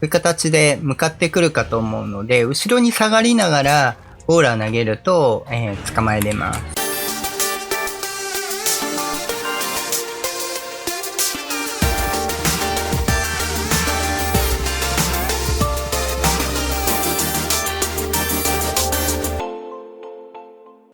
ういう形で向かってくるかと思うので、後ろに下がりながらボーラー投げると、捕まえれます。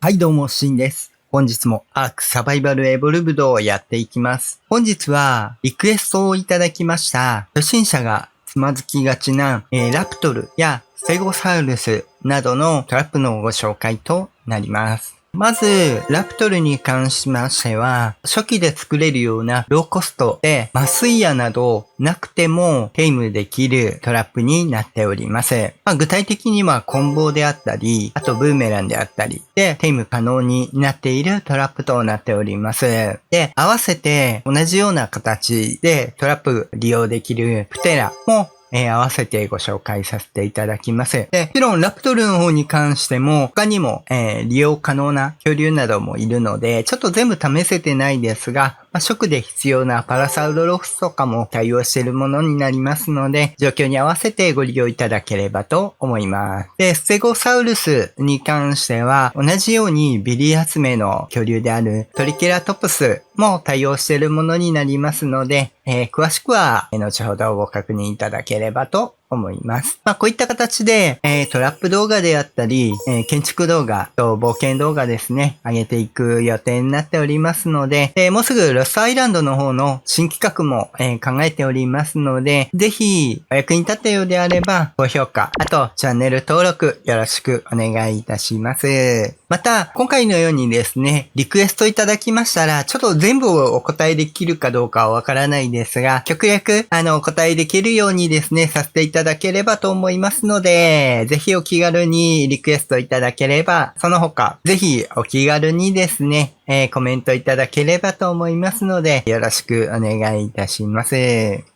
はいどうも、シンです。本日もアークサバイバルエボルブドをやっていきます。本日はリクエストをいただきました初心者がつまずきがちな、ラプトルやステゴサウルスなどのトラップのご紹介となります。まず、ラプトルに関しましては、初期で作れるようなローコストで麻酔矢などなくてもテイムできるトラップになっております。具体的にはコンボであったり、あとブーメランであったりでテイム可能になっているトラップとなっております。で、合わせて同じような形でトラップ利用できるプテラも合わせてご紹介させていただきます。で、もちろんラプトルの方に関しても他にも、利用可能な恐竜などもいるので、ちょっと全部試せてないですが、食で必要なパラサウロロフスとかも対応しているものになりますので、状況に合わせてご利用いただければと思います。で、ステゴサウルスに関しては、同じようにビリー集めの恐竜であるトリケラトプスも対応しているものになりますので、詳しくは後ほどご確認いただければと思います。こういった形で、トラップ動画であったり、建築動画と冒険動画ですね、上げていく予定になっておりますので、もうすぐロストアイランドの方の新企画も、考えておりますので、ぜひお役に立ったようであれば、高評価、あとチャンネル登録よろしくお願いいたします。また、今回のようにですね、リクエストいただきましたら、ちょっと全部をお答えできるかどうかはわからないですが、極力、お答えできるようにですね、させていただければと思いますので、ぜひお気軽にリクエストいただければ、その他、ぜひお気軽にですね、コメントいただければと思いますので、よろしくお願いいたします。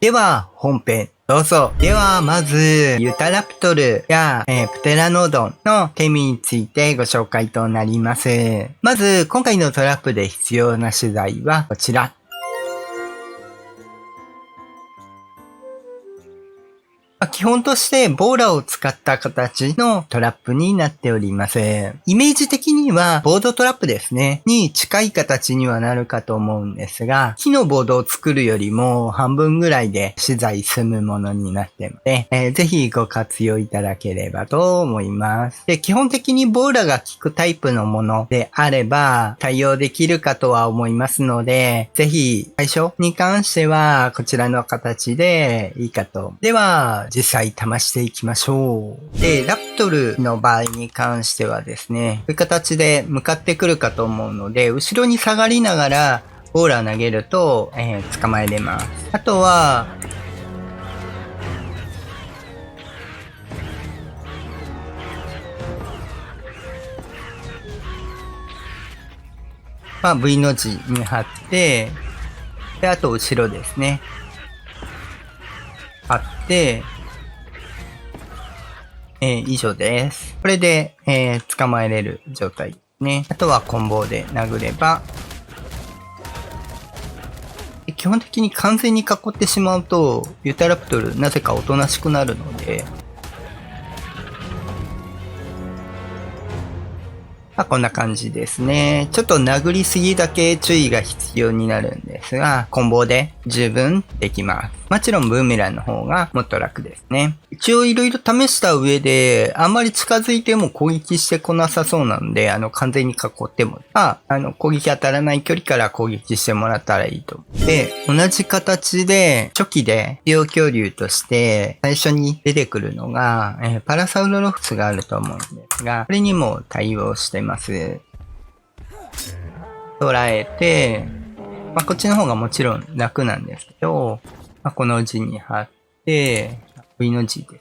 では、本編。どうぞ。では、まず、ユタラプトルや、プテラノドンのテーマについてご紹介となります。まず、今回のトラップで必要な資材はこちら。基本としてボーラを使った形のトラップになっております。イメージ的にはボードトラップですね、に近い形にはなるかと思うんですが、木のボードを作るよりも半分ぐらいで資材済むものになっているので、ぜひご活用いただければと思います。で、基本的にボーラが効くタイプのものであれば対応できるかとは思いますので、ぜひ最初に関してはこちらの形でいいかと。では、実際試していきましょう。で、ラプトルの場合に関してはですね、こういう形で向かってくるかと思うので、後ろに下がりながらボーラー投げると、捕まえれます。あとは、V の字に貼って、で、あと後ろですね。貼って、以上です。これで、捕まえれる状態ですね。あとはコンボで殴れば、基本的に完全に囲ってしまうと、ユタラプトルなぜかおとなしくなるので、こんな感じですね。ちょっと殴りすぎだけ注意が必要になるんですが、コンボで十分できます。もちろんブーメランの方がもっと楽ですね。一応いろいろ試した上で、あんまり近づいても攻撃してこなさそうなんで、完全に囲っても、攻撃当たらない距離から攻撃してもらったらいいと思う。で、同じ形で、初期で利用恐竜として最初に出てくるのが、パラサウロロフスがあると思うんですが、これにも対応してます。捉えて、こっちの方がもちろん楽なんですけど、この字に貼って、V の字です。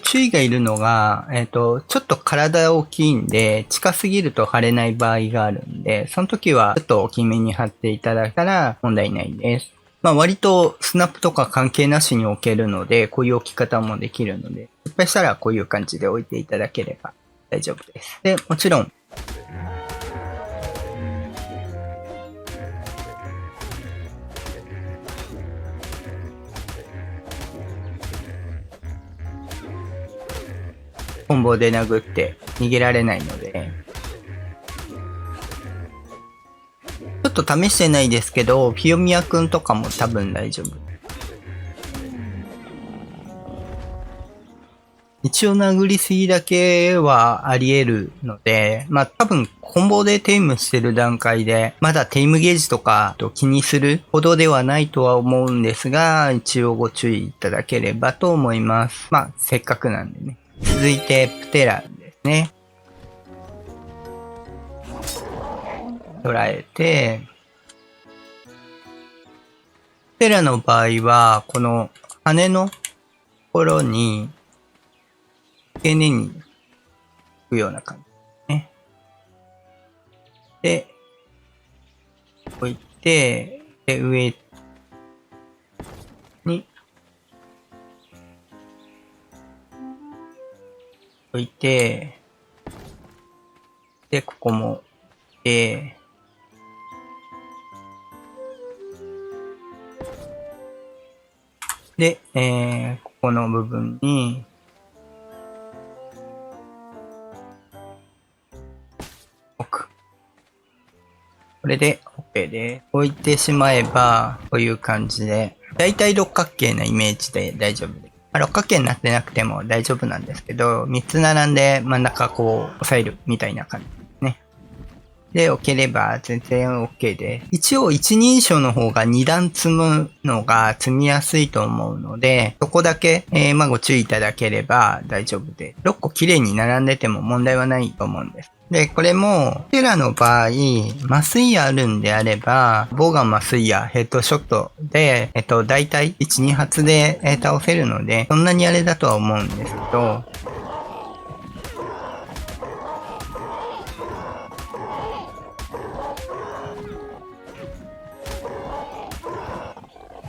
注意がいるのが、ちょっと体大きいんで、近すぎると貼れない場合があるんで、その時はちょっと大きめに貼っていただいたら問題ないです。割とスナップとか関係なしに置けるので、こういう置き方もできるので、敗したらこういう感じで置いていただければ大丈夫です。で、もちろん、コンボで殴って逃げられないので、ちょっと試してないですけど、清宮くんとかも多分大丈夫。一応殴りすぎだけはあり得るので、まあ多分コンボでテイムしてる段階で、まだテイムゲージとか気にするほどではないとは思うんですが、一応ご注意いただければと思います。まあせっかくなんでね。続いてプテラですね。捉えて、プテラの場合は、この羽のところに、丁寧に行くような感じですね。で、置いて、で、上に置いて、で、ここも、で、ここの部分に、置く。これで OK です。置いてしまえば、こういう感じで、だいたい六角形なイメージで大丈夫です。まあ、六角形になってなくても大丈夫なんですけど、3つ並んで真ん中こう押さえるみたいな感じですね。で、置ければ全然 OK です。一応一人称の方が2段積むのが積みやすいと思うので、そこだけ、まあご注意いただければ大丈夫です。6個綺麗に並んでても問題はないと思うんです。で、これも、テラの場合、麻酔あるんであれば、ボウガン麻酔やヘッドショットで、だいたい1、2発で倒せるので、そんなにあれだとは思うんですけど、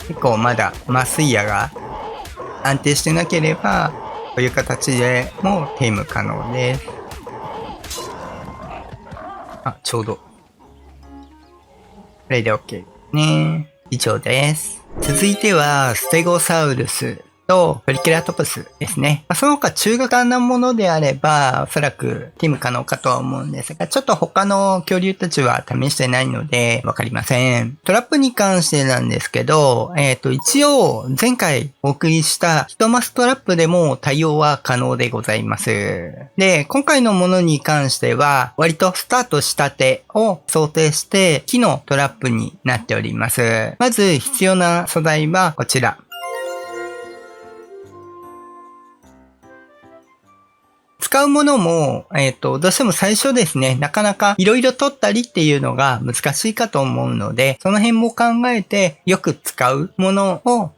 結構まだ麻酔矢が安定してなければ、こういう形でもテイム可能です。あ、ちょうど。これで OK ですね。以上です。続いては、ステゴサウルスとトリケラトプスですね。その他中型なものであれば、おそらくティム可能かとは思うんですが、ちょっと他の恐竜たちは試してないのでわかりません。トラップに関してなんですけど、一応前回お送りした1マストラップでも対応は可能でございます。で、今回のものに関しては、割とスタートしたてを想定して木のトラップになっております。まず必要な素材はこちら。使うものも、どうしても最初ですね、なかなか色々取ったりっていうのが難しいかと思うので、その辺も考えてよく使うものを、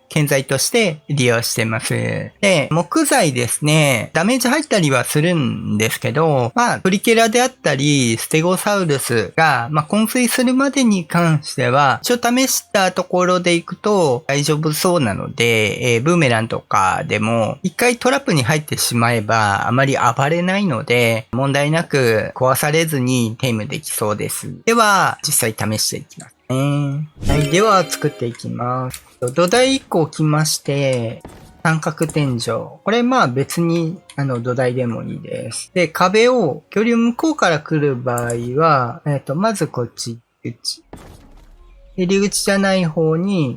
建材として利用してます。で、木材ですね、ダメージ入ったりはするんですけど、まあ、トリケラであったり、ステゴサウルスが、まあ、昏睡するまでに関しては、一応試したところでいくと大丈夫そうなので、ブーメランとかでも、一回トラップに入ってしまえば、あまり暴れないので、問題なく壊されずにテイムできそうです。では、実際試していきます。はい。では、作っていきます。土台1個置きまして、三角天井。これまあ別に土台でもいいです。で、壁を恐竜向こうから来る場合は、まずこっち、入り口じゃない方に、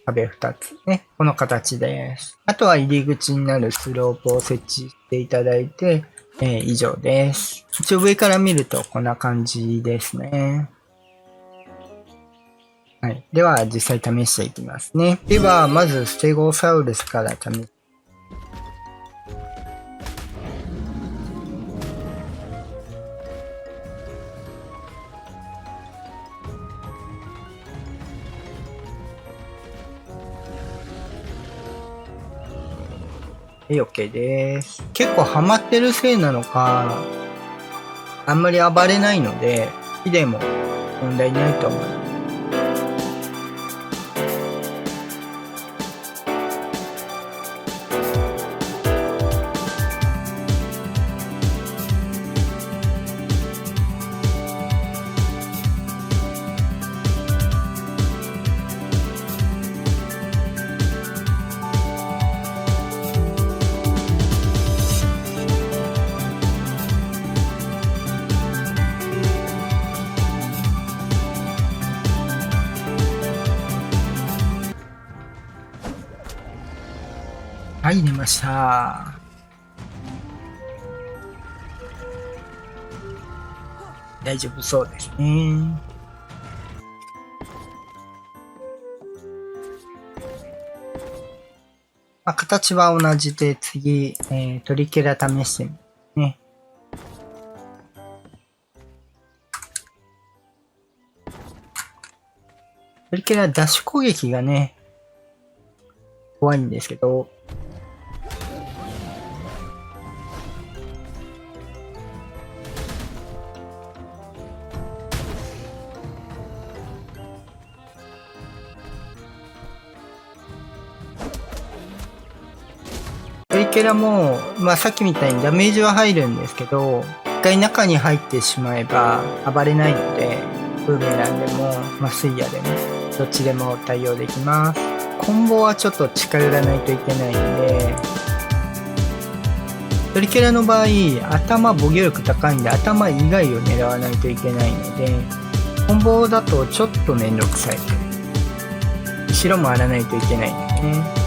壁2つね。この形です。あとは入り口になるスロープを設置していただいて、以上です。一応上から見るとこんな感じですね。はい。では、実際試していきますね。では、まず、ステゴサウルスから試す。はい、OK です。結構ハマってるせいなのか、あんまり暴れないので、火でも問題ないと思います。はい、入れました。大丈夫そうですね。まあ、形は同じで次、トリケラ試してみますね。トリケラダッシュ攻撃がね、怖いんですけど、トリケラも、まあさっきみたいにダメージは入るんですけど、一回中に入ってしまえば暴れないので、ブーメランでも、まあスイヤでも、どっちでも対応できます。コンボはちょっと近寄らないといけないんで、トリケラの場合、頭防御力高いんで頭以外を狙わないといけないので、コンボだとちょっとめんどくさい。後ろ回らないといけないんですね。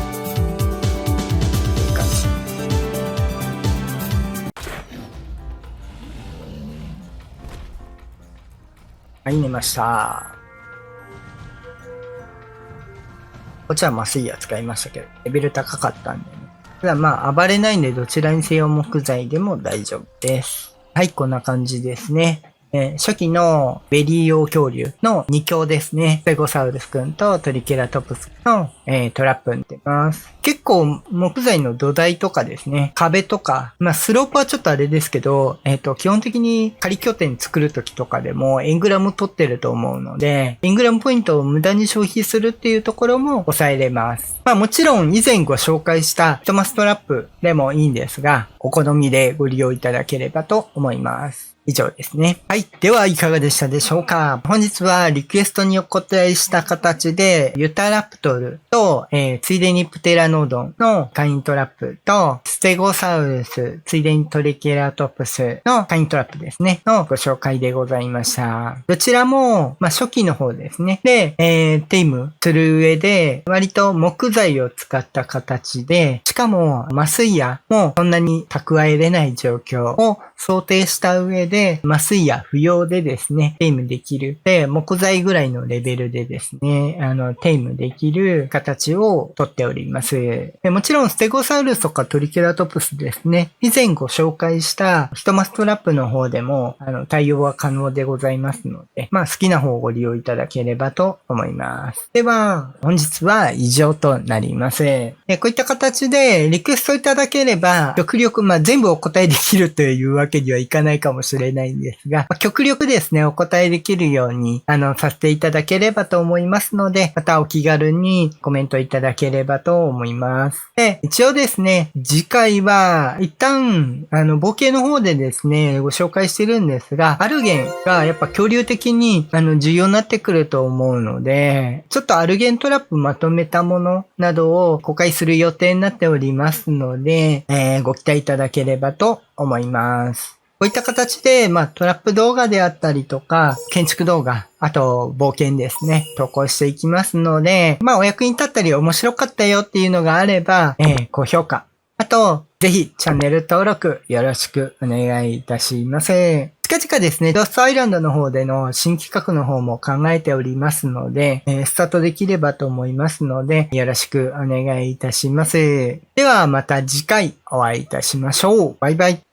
はい、寝ました。こっちは麻酔矢使いましたけど、レベル高かったんでね。ただまあ、暴れないんでどちらにせよ木材でも大丈夫です。はい、こんな感じですね。初期のベリー用恐竜の2強ですね。ステゴサウルス君とトリケラトプスの、トラップに出ます。結構木材の土台とかですね、壁とか、まあスロープはちょっとあれですけど、基本的に仮拠点作るときとかでもエングラム取ってると思うので、エングラムポイントを無駄に消費するっていうところも抑えれます。まあもちろん以前ご紹介したヒトマストラップでもいいんですが、お好みでご利用いただければと思います。以上ですね。はい。では、いかがでしたでしょうか？本日はリクエストにお答えした形で、ユタラプトルと、ついでにプテラノドンのカイントラップと、ステゴサウルス、ついでにトリケラトプスのカイントラップですね、のご紹介でございました。どちらも、まあ、初期の方ですね。で、テイムする上で、割と木材を使った形で、しかも、麻酔矢もそんなに蓄えれない状況を想定した上で、麻酔矢不要でですね、テイムできる。で、木材ぐらいのレベルでですね、テイムできる形をとっております。でもちろん、ステゴサウルスとかトリケラトプスですね、以前ご紹介したヒトマストラップの方でも、対応は可能でございますので、まあ、好きな方をご利用いただければと思います。では、本日は以上となります。こういった形でリクエストいただければ、極力、まあ、全部お答えできるというわけにはいかないかもしれないんですが、極力ですね、お答えできるように、させていただければと思いますので、またお気軽にコメントいただければと思います。で、一応ですね、次回は、一旦、冒険の方でですね、ご紹介してるんですが、アルゲンがやっぱ恐竜的に、重要になってくると思うので、ちょっとアルゲントラップまとめたものなどを公開する予定になっておりますので、ご期待いただければと思います。こういった形で、まあ、トラップ動画であったりとか、建築動画、あと、冒険ですね、投稿していきますので、まあ、お役に立ったり面白かったよっていうのがあれば、高評価。あと、ぜひ、チャンネル登録よろしくお願いいたします。近々ですね、ロストアイランドの方での新企画の方も考えておりますので、スタートできればと思いますので、よろしくお願いいたします。では、また次回お会いいたしましょう。バイバイ。